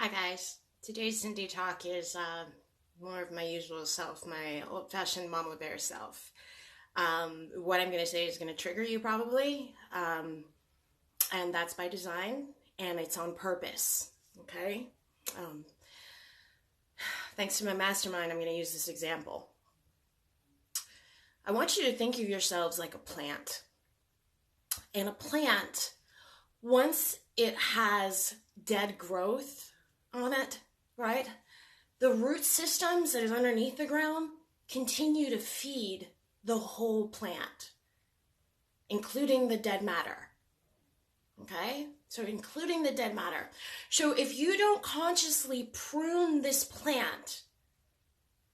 Hi guys. Today's Cindy talk is more of my usual self, my old-fashioned mama bear self. What I'm going to say is going to trigger you probably, and that's by design, and it's on purpose. Okay. Um, Thanks to my mastermind, I'm going to use this example. I want you to think of yourselves like a plant, and a plant, once it has dead growth on it, right? The root systems that is underneath the ground continue to feed the whole plant, including the dead matter. Okay? So including the dead matter. So if you don't consciously prune this plant,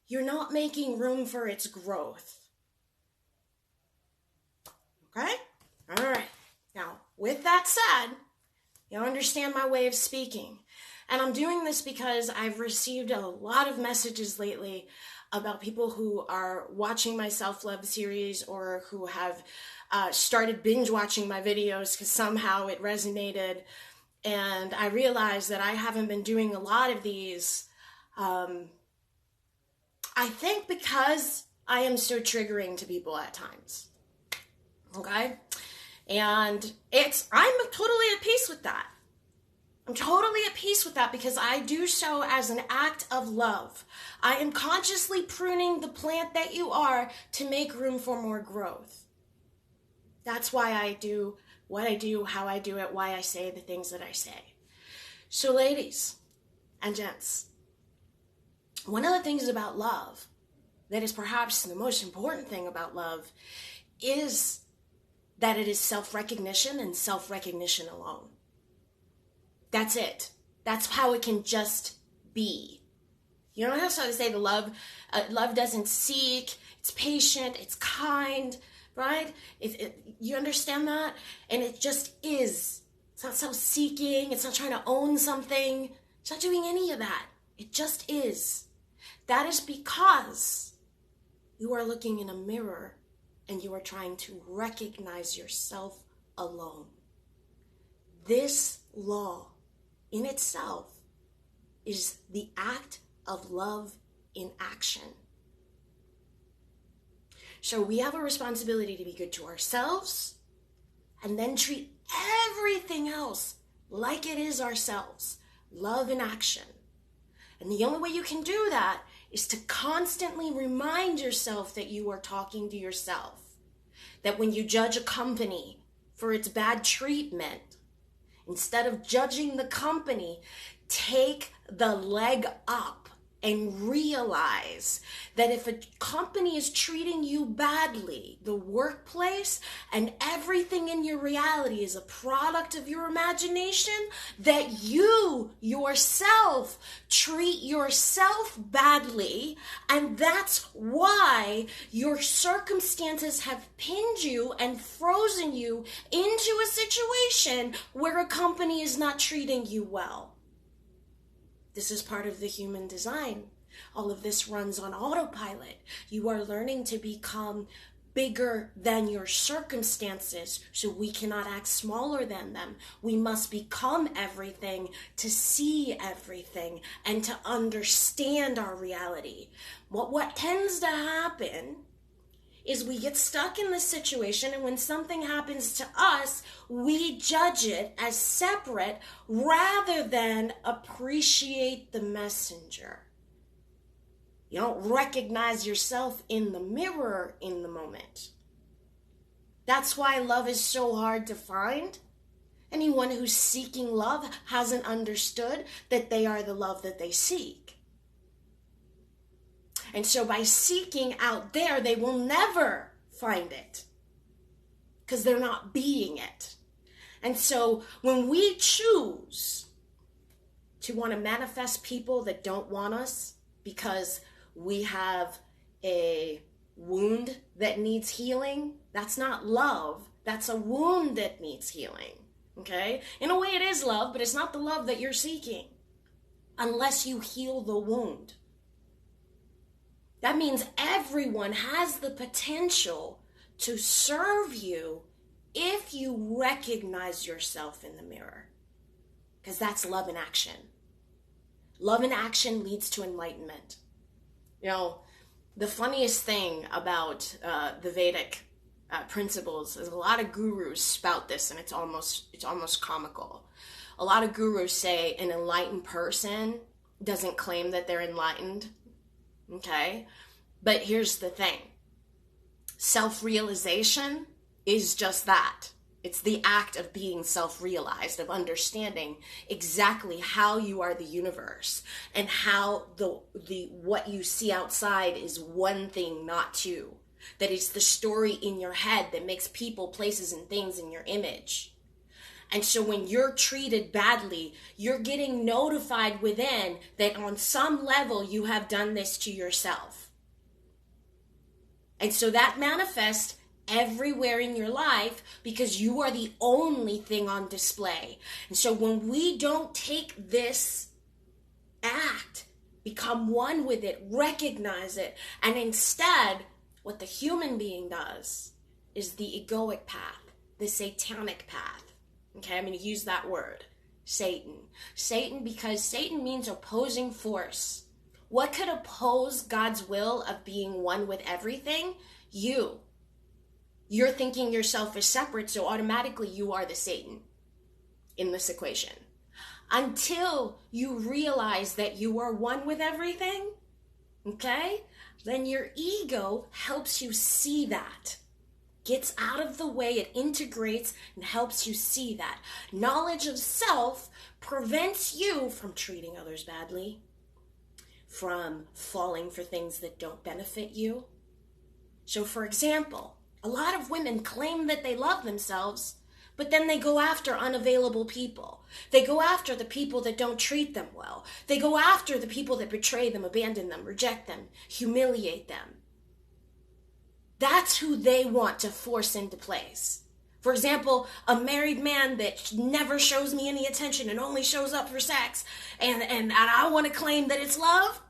you're not making room for its growth. Okay? All right. Now, with that said, you understand my way of speaking. And I'm doing this because I've received a lot of messages lately about people who are watching my self-love series or who have started binge watching my videos because somehow it resonated. And I realized that I haven't been doing a lot of these. I think because I am so triggering to people at times. Okay? And I'm totally at peace with that. I'm totally at peace with that because I do so as an act of love. I am consciously pruning the plant that you are to make room for more growth. That's why I do what I do, how I do it, why I say the things that I say. So ladies and gents, one of the things about love that is perhaps the most important thing about love is that it is self-recognition and self-recognition alone. That's it. That's how it can just be. You don't have to say the love doesn't seek, it's patient, it's kind, right? You understand that? And it just is. It's not self-seeking, it's not trying to own something, it's not doing any of that. It just is. That is because you are looking in a mirror and you are trying to recognize yourself alone. This law in itself is the act of love in action. So we have a responsibility to be good to ourselves and then treat everything else like it is ourselves. Love in action. And the only way you can do that is to constantly remind yourself that you are talking to yourself. That when you judge a company for its bad treatment, instead of judging the company, take the leg up and realize that if a company is treating you badly, the workplace and everything in your reality is a product of your imagination, that you yourself treat yourself badly, and that's why your circumstances have pinned you and frozen you into a situation where a company is not treating you well. This is part of the human design. All of this runs on autopilot. You are learning to become bigger than your circumstances, so we cannot act smaller than them. We must become everything to see everything and to understand our reality. What tends to happen is we get stuck in this situation, and when something happens to us, we judge it as separate rather than appreciate the messenger. You don't recognize yourself in the mirror in the moment. That's why love is so hard to find. Anyone who's seeking love hasn't understood that they are the love that they seek. And so by seeking out there, they will never find it because they're not being it. And so when we choose to want to manifest people that don't want us because we have a wound that needs healing, that's not love. That's a wound that needs healing. Okay? In a way it is love, but it's not the love that you're seeking unless you heal the wound. That means everyone has the potential to serve you if you recognize yourself in the mirror. Because that's love in action. Love in action leads to enlightenment. You know, the funniest thing about the Vedic principles is a lot of gurus spout this, and it's almost comical. A lot of gurus say an enlightened person doesn't claim that they're enlightened, okay? But here's the thing. Self-realization is just that. It's the act of being self-realized, of understanding exactly how you are the universe and how the what you see outside is one thing, not two. That it's the story in your head that makes people, places, and things in your image. And so when you're treated badly, you're getting notified within that on some level you have done this to yourself. And so that manifests everywhere in your life because you are the only thing on display. And so when we don't take this act, become one with it, recognize it, and instead what the human being does is the egoic path, the satanic path. Okay, I'm going to use that word, Satan. Satan, because Satan means opposing force. What could oppose God's will of being one with everything? You. You're thinking yourself is separate, so automatically you are the Satan in this equation. Until you realize that you are one with everything, okay, then your ego helps you see that. Gets out of the way, it integrates and helps you see that. Knowledge of self prevents you from treating others badly, from falling for things that don't benefit you. So for example, a lot of women claim that they love themselves, but then they go after unavailable people. They go after the people that don't treat them well. They go after the people that betray them, abandon them, reject them, humiliate them. That's who they want to force into place. For example, a married man that never shows me any attention and only shows up for sex, and I want to claim that it's love,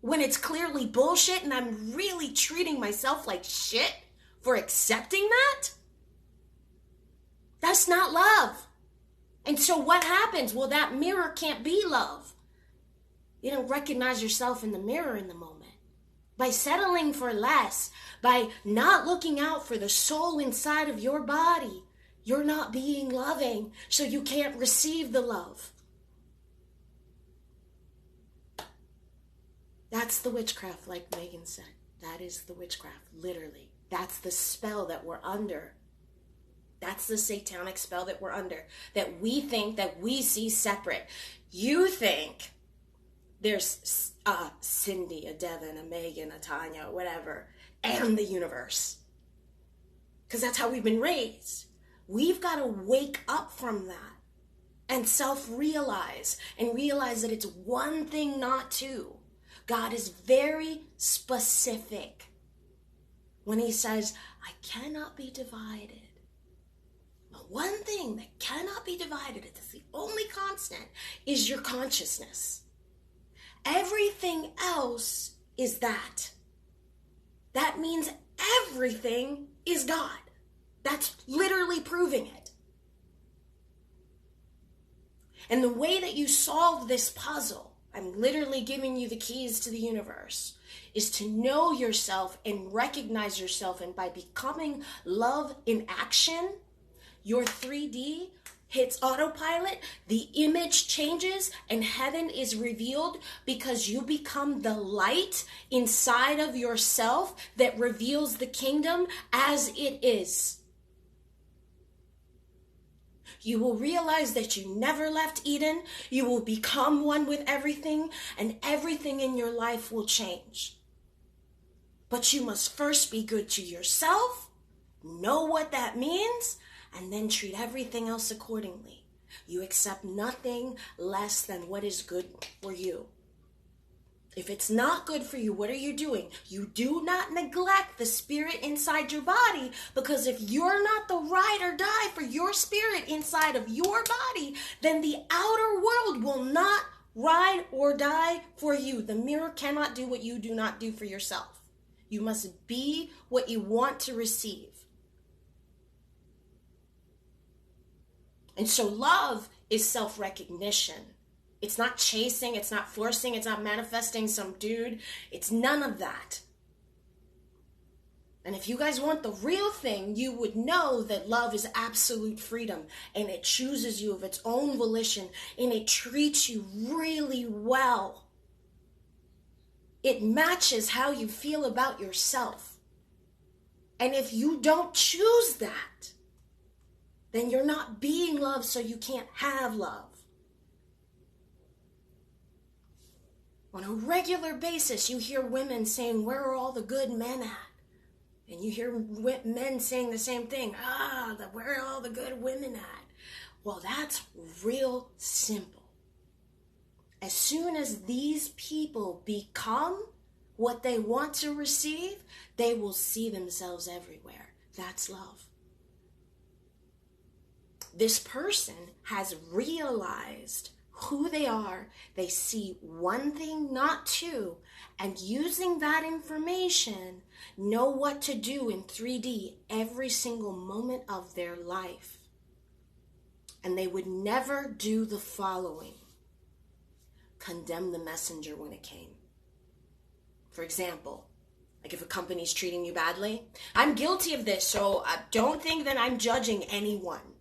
when it's clearly bullshit and I'm really treating myself like shit for accepting that? That's not love. And so what happens? Well, that mirror can't be love. You don't recognize yourself in the mirror in the moment. By settling for less, by not looking out for the soul inside of your body, you're not being loving, so you can't receive the love. That's the witchcraft, like Megan said. That is the witchcraft, literally. That's the spell that we're under. That's the satanic spell that we're under, that we think that we see separate. You think there's a Cindy, a Devin, a Megan, a Tanya, whatever, and the universe. Because that's how we've been raised. We've got to wake up from that and self-realize and realize that it's one thing, not two. God is very specific when he says, I cannot be divided. But one thing that cannot be divided, it's the only constant, is your consciousness. Everything else is that. That means everything is God. That's literally proving it. And the way that you solve this puzzle, I'm literally giving you the keys to the universe, is to know yourself and recognize yourself. And by becoming love in action, your 3D hits autopilot, the image changes, and heaven is revealed because you become the light inside of yourself that reveals the kingdom as it is. You will realize that you never left Eden. You will become one with everything, and everything in your life will change. But you must first be good to yourself, know what that means, and then treat everything else accordingly. You accept nothing less than what is good for you. If it's not good for you, what are you doing? You do not neglect the spirit inside your body, because if you're not the ride or die for your spirit inside of your body, then the outer world will not ride or die for you. The mirror cannot do what you do not do for yourself. You must be what you want to receive. And so love is self-recognition. It's not chasing, it's not forcing, it's not manifesting some dude. It's none of that. And if you guys want the real thing, you would know that love is absolute freedom, and it chooses you of its own volition, and it treats you really well. It matches how you feel about yourself. And if you don't choose that, then you're not being loved, so you can't have love. On a regular basis, you hear women saying, "Where are all the good men at?" And you hear men saying the same thing. Where are all the good women at? Well, that's real simple. As soon as these people become what they want to receive, they will see themselves everywhere. That's love. This person has realized who they are. They see one thing, not two, and using that information, know what to do in 3D every single moment of their life. And they would never do the following: condemn the messenger when it came. For example, like if a company's treating you badly, I'm guilty of this, so don't think that I'm judging anyone.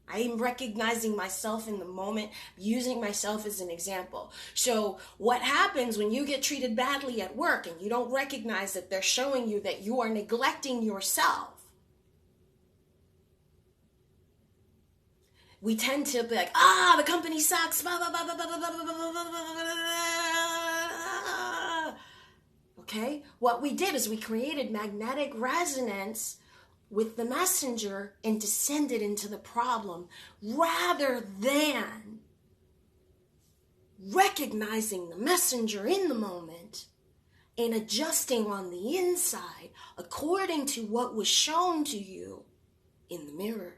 I am recognizing myself in the moment, using myself as an example. So what happens when you get treated badly at work and you don't recognize that they're showing you that you are neglecting yourself? We tend to be like, the company sucks. Okay? What we did is we created magnetic resonance with the messenger and descended into the problem, rather than recognizing the messenger in the moment and adjusting on the inside according to what was shown to you in the mirror.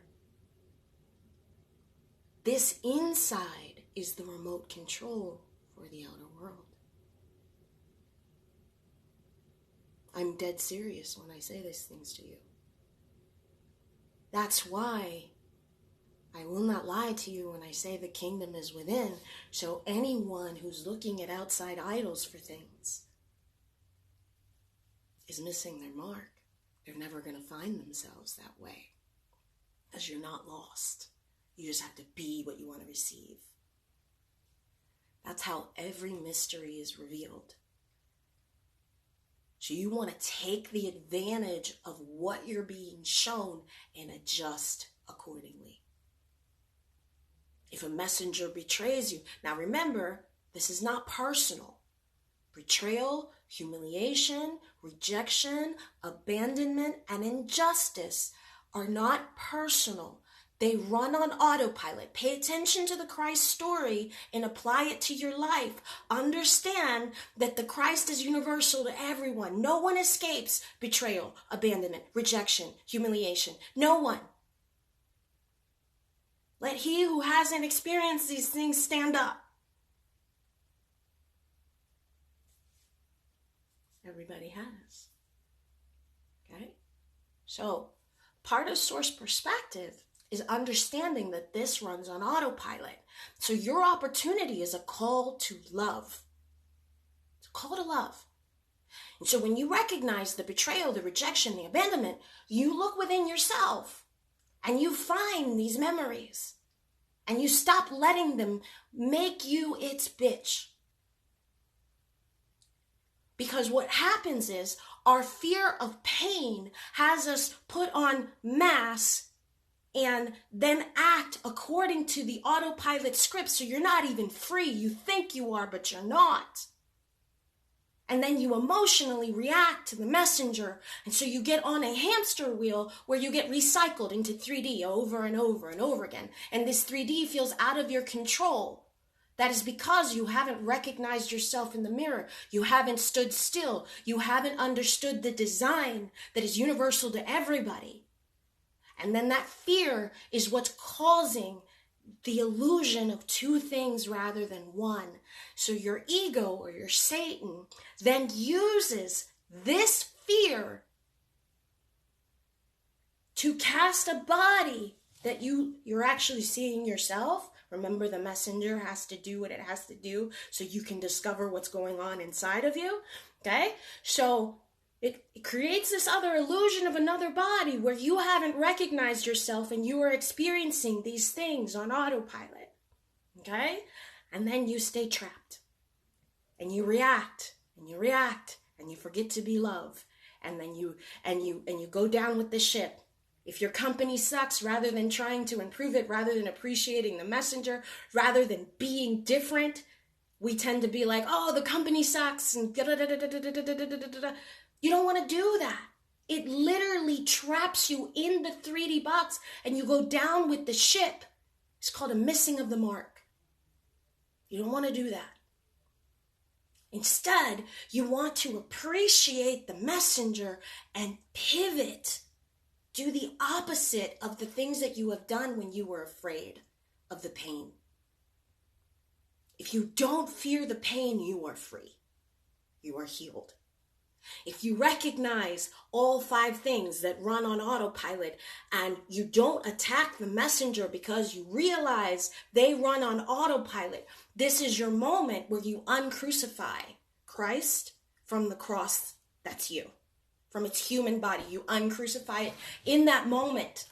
This inside is the remote control for the outer world. I'm dead serious when I say these things to you. That's why I will not lie to you when I say the kingdom is within. So anyone who's looking at outside idols for things is missing their mark. They're never going to find themselves that way, because you're not lost. You just have to be what you want to receive. That's how every mystery is revealed. So you want to take the advantage of what you're being shown and adjust accordingly. If a messenger betrays you, now remember, this is not personal. Betrayal, humiliation, rejection, abandonment, and injustice are not personal. They run on autopilot. Pay attention to the Christ story and apply it to your life. Understand that the Christ is universal to everyone. No one escapes betrayal, abandonment, rejection, humiliation. No one. Let he who hasn't experienced these things stand up. Everybody has. Okay? So, part of source perspective is understanding that this runs on autopilot. So your opportunity is a call to love. It's a call to love. And so when you recognize the betrayal, the rejection, the abandonment, you look within yourself and you find these memories and you stop letting them make you its bitch. Because what happens is our fear of pain has us put on masks and then act according to the autopilot script. So you're not even free. You think you are, but you're not. And then you emotionally react to the messenger. And so you get on a hamster wheel where you get recycled into 3D over and over and over again. And this 3D feels out of your control. That is because you haven't recognized yourself in the mirror. You haven't stood still. You haven't understood the design that is universal to everybody. And then that fear is what's causing the illusion of two things rather than one. So your ego or your Satan then uses this fear to cast a body that you're actually seeing yourself Remember, the messenger has to do what it has to do so you can discover what's going on inside of you. Okay? So it creates this other illusion of another body where you haven't recognized yourself and you are experiencing these things on autopilot. Okay? And then you stay trapped. And you react, and you react, and you forget to be love. And then you go down with the ship. If your company sucks, rather than trying to improve it, rather than appreciating the messenger, rather than being different, we tend to be like, oh, the company sucks, and you don't want to do that. It literally traps you in the 3D box, and you go down with the ship. It's called a missing of the mark. You don't want to do that. Instead, you want to appreciate the messenger and pivot. Do the opposite of the things that you have done when you were afraid of the pain. If you don't fear the pain, you are free. You are healed. If you recognize all 5 things that run on autopilot and you don't attack the messenger because you realize they run on autopilot, this is your moment where you uncrucify Christ from the cross. That's you. From its human body. You uncrucify it in that moment.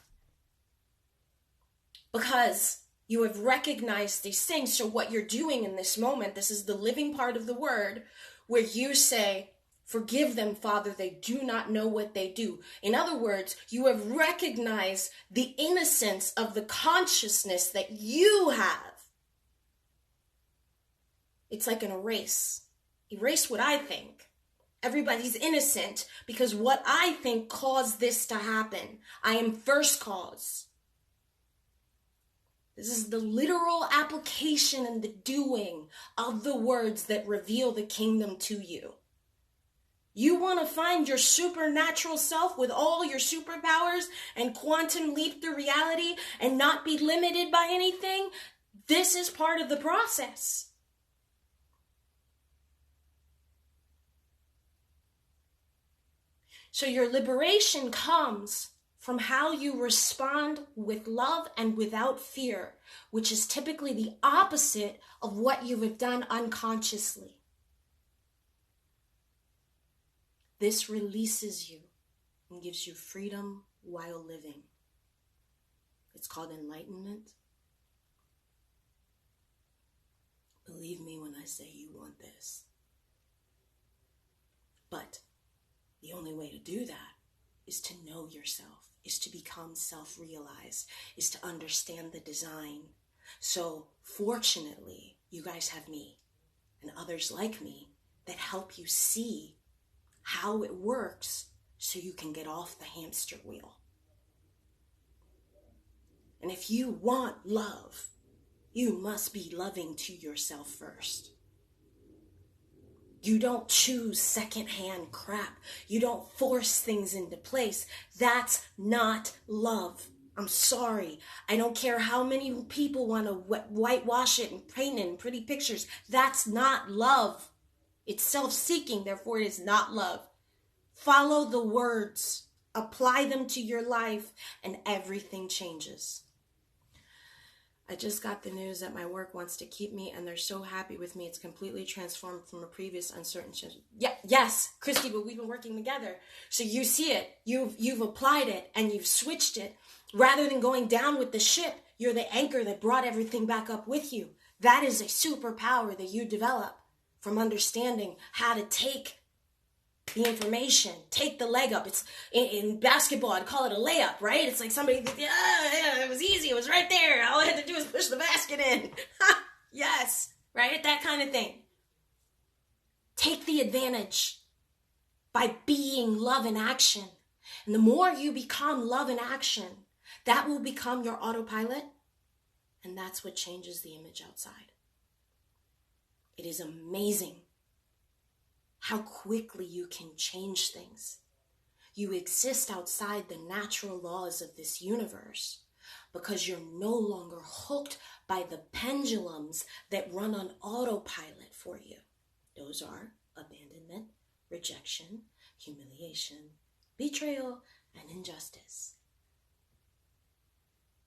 Because you have recognized these things. So what you're doing in this moment, this is the living part of the word, where you say, forgive them, Father, they do not know what they do. In other words, you have recognized the innocence of the consciousness that you have. It's like an erase. Erase what I think. Everybody's innocent because what I think caused this to happen. I am first cause. This is the literal application and the doing of the words that reveal the kingdom to you. You want to find your supernatural self with all your superpowers and quantum leap through reality and not be limited by anything? This is part of the process. So your liberation comes from how you respond with love and without fear, which is typically the opposite of what you have done unconsciously. This releases you and gives you freedom while living. It's called enlightenment. Believe me when I say you want this. But the only way to do that is to know yourself, is to become self-realized, is to understand the design. So fortunately, you guys have me and others like me that help you see how it works so you can get off the hamster wheel. And if you want love, you must be loving to yourself first. You don't choose secondhand crap. You don't force things into place. That's not love. I'm sorry. I don't care how many people want to whitewash it and paint it in pretty pictures. That's not love. It's self-seeking, therefore it is not love. Follow the words. Apply them to your life and everything changes. I just got the news that my work wants to keep me and they're so happy with me. It's completely transformed from a previous uncertain. Yes, Christy, but we've been working together. So you see it, you've applied it and you've switched it. Rather than going down with the ship, you're the anchor that brought everything back up with you. That is a superpower that you develop from understanding how to take the information, take the leg up. It's in basketball, I'd call it a layup, right? It's like somebody, yeah, it was easy. It was right there. All I had to do was push the basket in. Yes, right? That kind of thing. Take the advantage by being love in action. And the more you become love in action, that will become your autopilot. And that's what changes the image outside. It is amazing how quickly you can change things. You exist outside the natural laws of this universe because you're no longer hooked by the pendulums that run on autopilot for you. Those are abandonment, rejection, humiliation, betrayal, and injustice.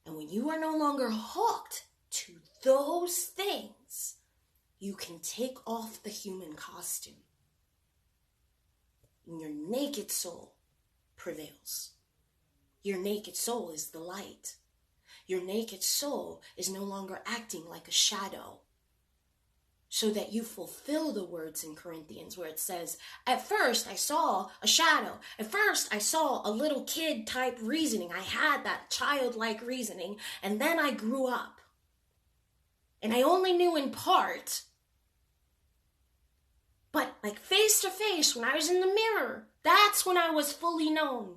And when you are no longer hooked to those things, you can take off the human costume. And your naked soul prevails. Your naked soul is the light. Your naked soul is no longer acting like a shadow, so that you fulfill the words in Corinthians where it says, at first I saw a shadow. At first I saw a little kid type reasoning. I had that childlike reasoning, and then I grew up. And I only knew in part, but like face to face, when I was in the mirror, that's when I was fully known.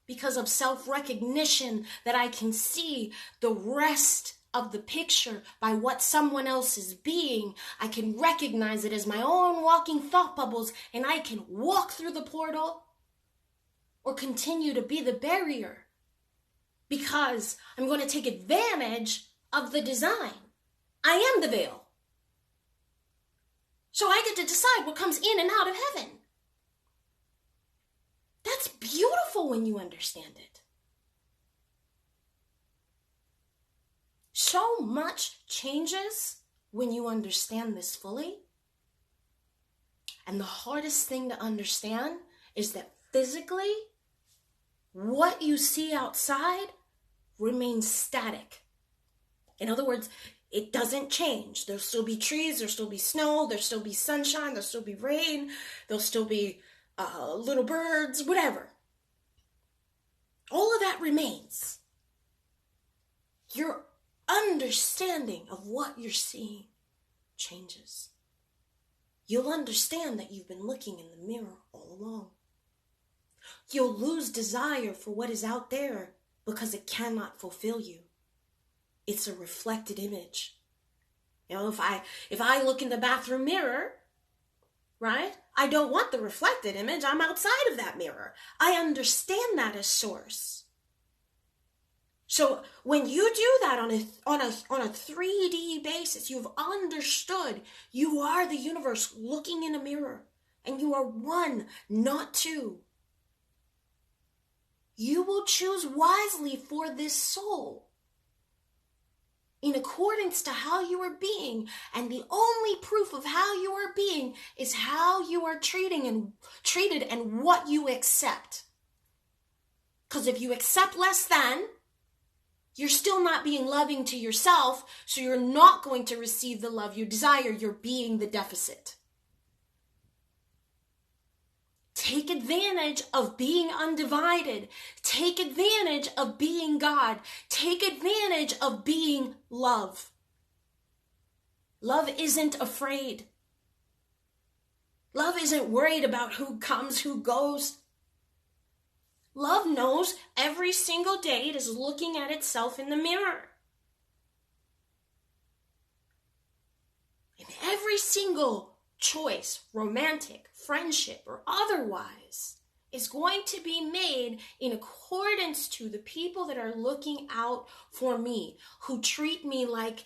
Because of self-recognition, that I can see the rest of the picture by what someone else is being. I can recognize it as my own walking thought bubbles, and I can walk through the portal or continue to be the barrier, because I'm going to take advantage of the design. I am the veil. So I get to decide what comes in and out of heaven. That's beautiful when you understand it. So much changes when you understand this fully. And the hardest thing to understand is that physically, what you see outside remains static. In other words, it doesn't change. There'll still be trees, there'll still be snow, there'll still be sunshine, there'll still be rain, there'll still be little birds, whatever. All of that remains. Your understanding of what you're seeing changes. You'll understand that you've been looking in the mirror all along. You'll lose desire for what is out there because it cannot fulfill you. It's a reflected image. You know, if I look in the bathroom mirror, right? I don't want the reflected image. I'm outside of that mirror. I understand that as source. So when you do that on a 3D basis, you've understood you are the universe looking in a mirror, and you are one, not two. You will choose wisely for this soul in accordance to how you are being, and the only proof of how you are being is how you are treated and what you accept. Because if you accept less than, you're still not being loving to yourself, so you're not going to receive the love you desire. You're being the deficit. Take advantage of being undivided. Take advantage of being God. Take advantage of being love. Love isn't afraid. Love isn't worried about who comes, who goes. Love knows every single day it is looking at itself in the mirror. And every single choice, romantic, friendship, or otherwise, is going to be made in accordance to the people that are looking out for me, who treat me like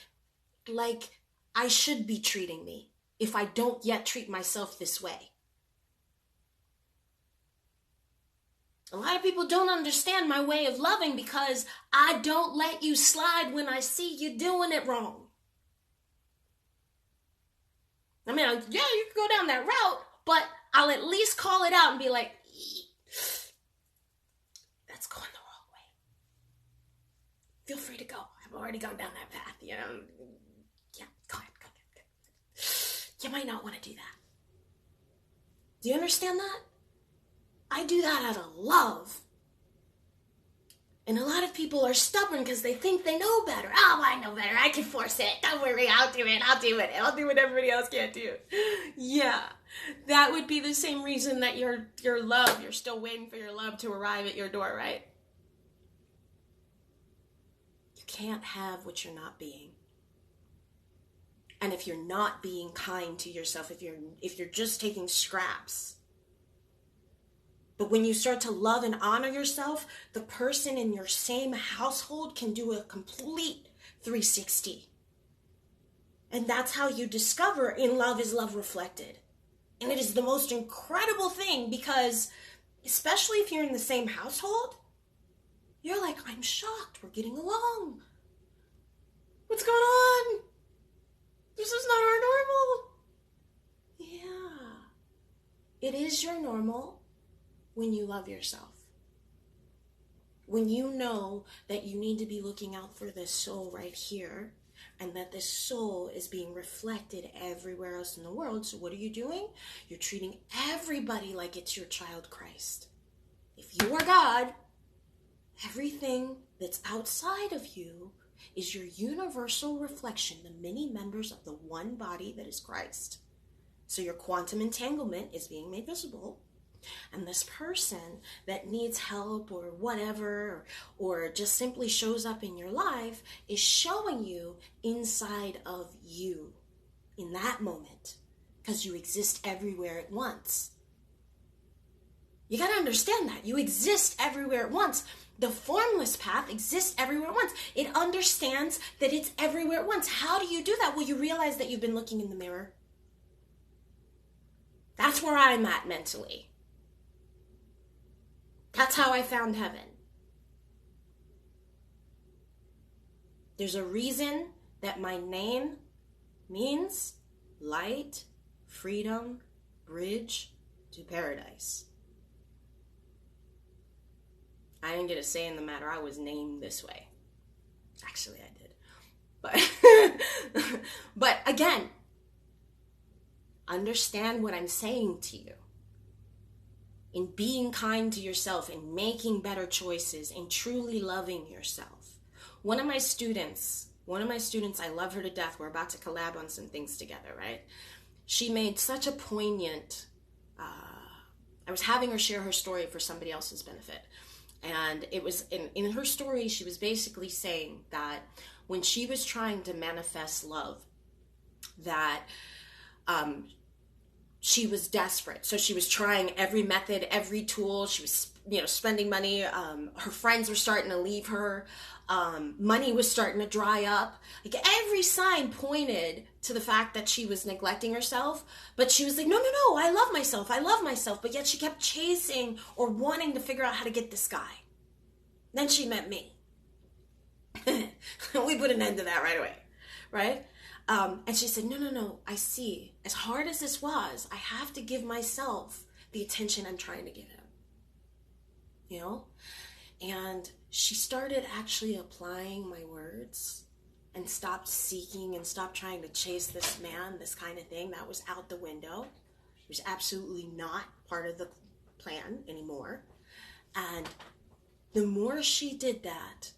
I should be treating me if I don't yet treat myself this way. A lot of people don't understand my way of loving because I don't let you slide when I see you doing it wrong. I mean, yeah, you can go down that route, but I'll at least call it out and be like, that's going the wrong way. Feel free to go. I've already gone down that path, you know. Yeah, go ahead. You might not want to do that. Do you understand that? I do that out of love. And a lot of people are stubborn because they think they know better. Oh, I know better. I can force it. Don't worry. I'll do it. I'll do what everybody else can't do. Yeah. That would be the same reason that your love, you're still waiting for your love to arrive at your door, right? You can't have what you're not being. And if you're not being kind to yourself, if you're just taking scraps. But when you start to love and honor yourself, the person in your same household can do a complete 360. And that's how you discover in love is love reflected. And it is the most incredible thing because, especially if you're in the same household, you're like, I'm shocked. We're getting along. What's going on? This is not our normal. Yeah. It is your normal when you love yourself. When you know that you need to be looking out for this soul right here, and that this soul is being reflected everywhere else in the world. So what are you doing? You're treating everybody like it's your child Christ. If you are God, everything that's outside of you is your universal reflection, the many members of the one body that is Christ. So your quantum entanglement is being made visible. And this person that needs help or whatever, or just simply shows up in your life, is showing you inside of you in that moment, because you exist everywhere at once. You got to understand that. You exist everywhere at once. The formless path exists everywhere at once. It understands that it's everywhere at once. How do you do that? Well, you realize that you've been looking in the mirror. That's where I'm at mentally. That's how I found heaven. There's a reason that my name means light, freedom, bridge to paradise. I didn't get a say in the matter. I was named this way. Actually, I did. But again, understand what I'm saying to you. In being kind to yourself, in making better choices, in truly loving yourself. One of my students, I love her to death. We're about to collab on some things together, right? She made such a poignant, I was having her share her story for somebody else's benefit. And it was, in her story, she was basically saying that when she was trying to manifest love, that, she was desperate. So she was trying every method, every tool. She was, spending money. Her friends were starting to leave her. Money was starting to dry up. Like every sign pointed to the fact that she was neglecting herself. But she was like, no, I love myself. But yet she kept chasing or wanting to figure out how to get this guy. Then she met me. We put an end to that right away, right? And she said, no, I see. As hard as this was, I have to give myself the attention I'm trying to give him. And she started actually applying my words and stopped seeking and stopped trying to chase this man, this kind of thing. That was out the window. It was absolutely not part of the plan anymore. And the more she did that,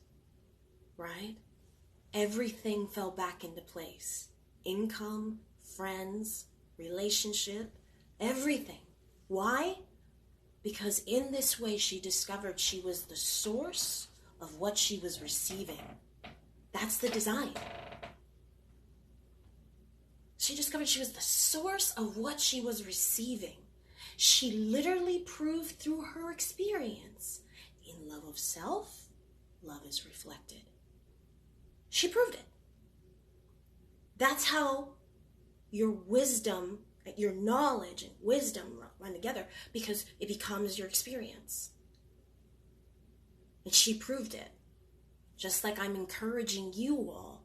right? Everything fell back into place. Income, friends, relationship, everything. Why? Because in this way she discovered she was the source of what she was receiving. That's the design. She discovered she was the source of what she was receiving. She literally proved through her experience. In love of self, love is reflected. She proved it. That's how your wisdom, your knowledge and wisdom run together, because it becomes your experience. And she proved it. Just like I'm encouraging you all,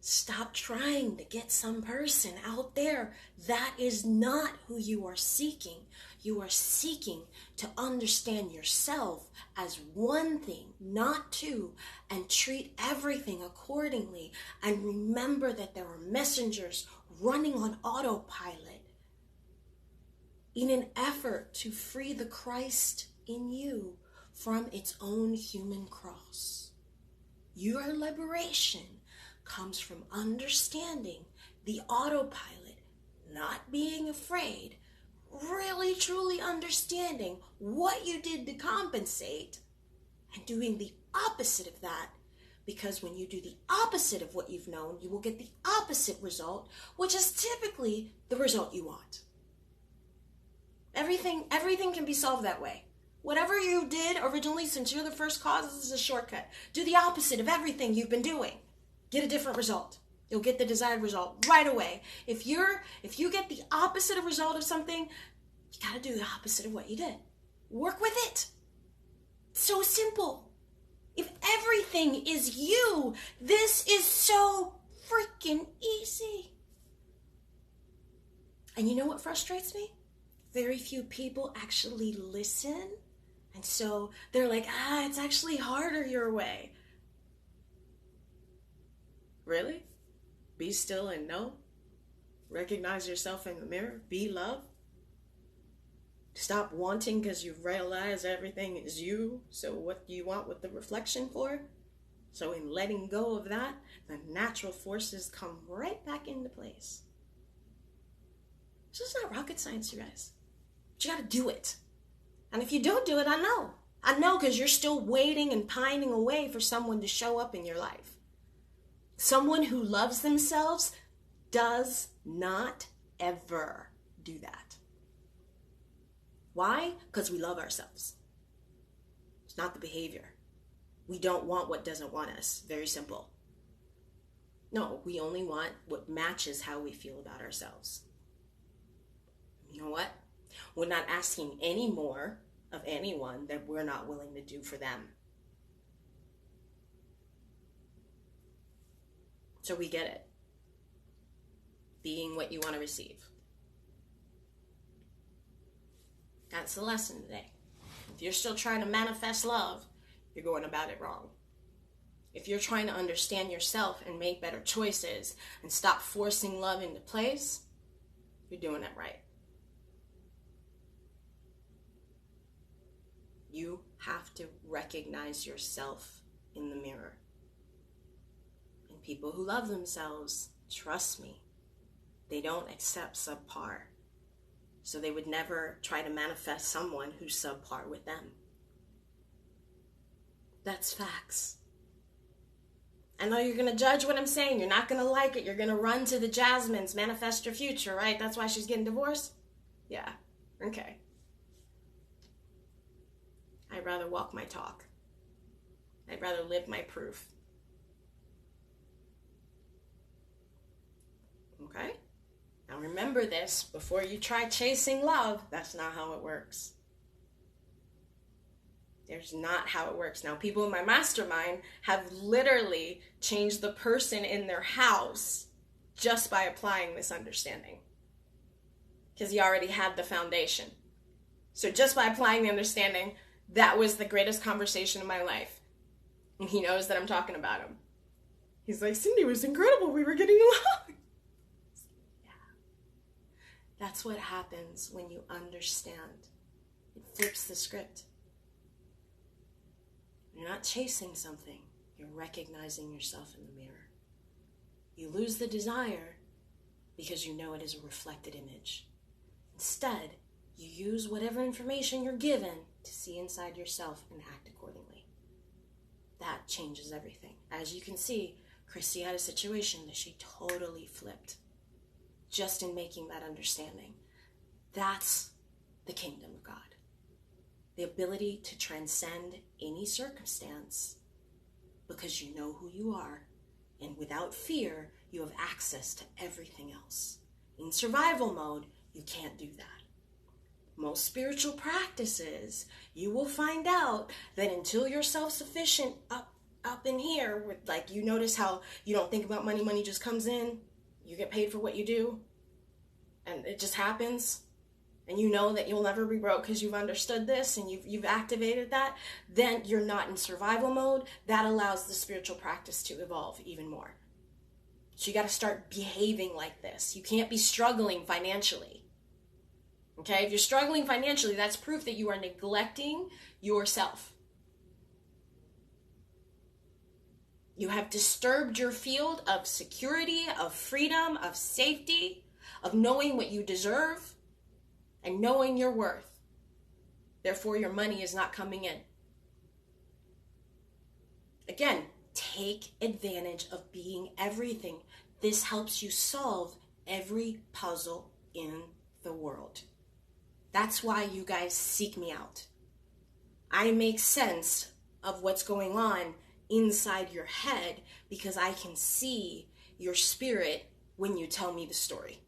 stop trying to get some person out there. That is not who you are seeking. You are seeking to understand yourself as one thing, not two, and treat everything accordingly. And remember that there are messengers running on autopilot in an effort to free the Christ in you from its own human cross. Your liberation comes from understanding the autopilot, not being afraid, really truly understanding what you did to compensate and doing the opposite of that. Because when you do the opposite of what you've known, you will get the opposite result, which is typically the result you want. Everything can be solved that way. Whatever you did originally, since you're the first cause, this is a shortcut. Do the opposite of everything you've been doing. Get a different result. You'll get the desired result right away. If you get the opposite of result of something, you got to do the opposite of what you did. Work with it. It's so simple. If everything is you, this is so freaking easy. And you know what frustrates me? Very few people actually listen. And so they're like, it's actually harder your way. Really? Be still and know. Recognize yourself in the mirror. Be love. Stop wanting because you realize everything is you. So what do you want with the reflection for? So in letting go of that, the natural forces come right back into place. So it's not rocket science, you guys. But you got to do it. And if you don't do it, I know. I know, because you're still waiting and pining away for someone to show up in your life. Someone who loves themselves does not ever do that. Why? Because we love ourselves. It's not the behavior. We don't want what doesn't want us. Very simple. No, we only want what matches how we feel about ourselves. You know what? We're not asking any more of anyone that we're not willing to do for them. So we get it. Being what you want to receive. That's the lesson today. If you're still trying to manifest love, you're going about it wrong. If you're trying to understand yourself and make better choices and stop forcing love into place, you're doing it right. You have to recognize yourself in the mirror. And people who love themselves, trust me, they don't accept subpar. So they would never try to manifest someone who's subpar with them. That's facts. I know you're going to judge what I'm saying. You're not going to like it. You're going to run to the Jasmine's manifest your future, right? That's why she's getting divorced? Yeah. Okay. I'd rather walk my talk. I'd rather live my proof. Okay? Now remember this, before you try chasing love, that's not how it works. There's not how it works. Now, people in my mastermind have literally changed the person in their house just by applying this understanding. Because he already had the foundation. So just by applying the understanding, that was the greatest conversation of my life. And he knows that I'm talking about him. He's like, Cindy was incredible. We were getting along. That's what happens when you understand. It flips the script. You're not chasing something. You're recognizing yourself in the mirror. You lose the desire because you know it is a reflected image. Instead, you use whatever information you're given to see inside yourself and act accordingly. That changes everything. As you can see, Christy had a situation that she totally flipped. Just in making that understanding. That's the kingdom of God. The ability to transcend any circumstance because you know who you are, and without fear, you have access to everything else. In survival mode, you can't do that. Most spiritual practices, you will find out that until you're self-sufficient up in here, with, like, you notice how you don't think about money, money just comes in. You get paid for what you do, and it just happens, and you know that you'll never be broke because you've understood this and you've activated that, then you're not in survival mode. That allows the spiritual practice to evolve even more. So you got to start behaving like this. You can't be struggling financially. Okay? If you're struggling financially, that's proof that you are neglecting yourself. You have disturbed your field of security, of freedom, of safety, of knowing what you deserve and knowing your worth. Therefore, your money is not coming in. Again, take advantage of being everything. This helps you solve every puzzle in the world. That's why you guys seek me out. I make sense of what's going on inside your head because I can see your spirit when you tell me the story.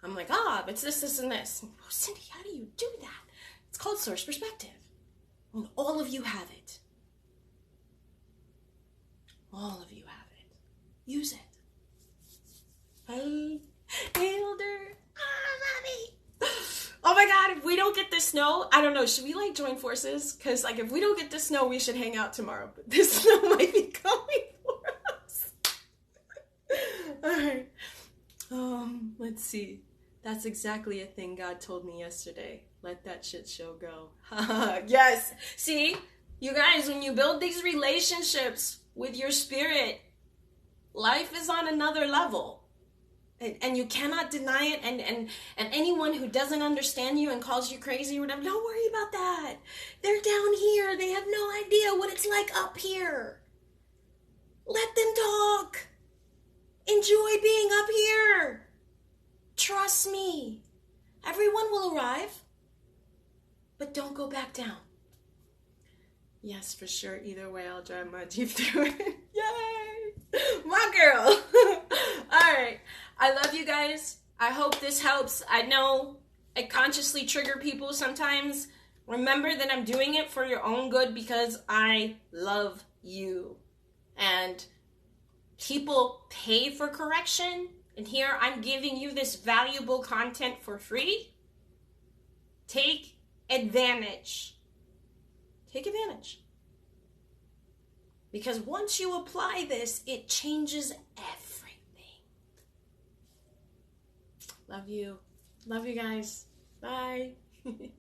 I'm like, it's this, and this. Oh, Cindy, how do you do that? It's called source perspective. And all of you have it. All of you have it. Use it. Hey, Hilder. Mommy. Oh my God, if we don't get the snow, I don't know, should we like join forces? Because like if we don't get the snow, we should hang out tomorrow. But the snow might be coming for us. All right. Let's see. That's exactly a thing God told me yesterday. Let that shit show go. Yes. See, you guys, when you build these relationships with your spirit, life is on another level. And you cannot deny it. And anyone who doesn't understand you and calls you crazy or whatever, don't worry about that. They're down here. They have no idea what it's like up here. Let them talk. Enjoy being up here. Trust me. Everyone will arrive. But don't go back down. Yes, for sure. Either way, I'll drive my Jeep through it. Yay! My girl. All right. I love you guys. I hope this helps. I know I consciously trigger people sometimes. Remember that I'm doing it for your own good because I love you. And people pay for correction. And here I'm giving you this valuable content for free. Take advantage. Take advantage. Because once you apply this, it changes everything. Love you. Love you guys. Bye.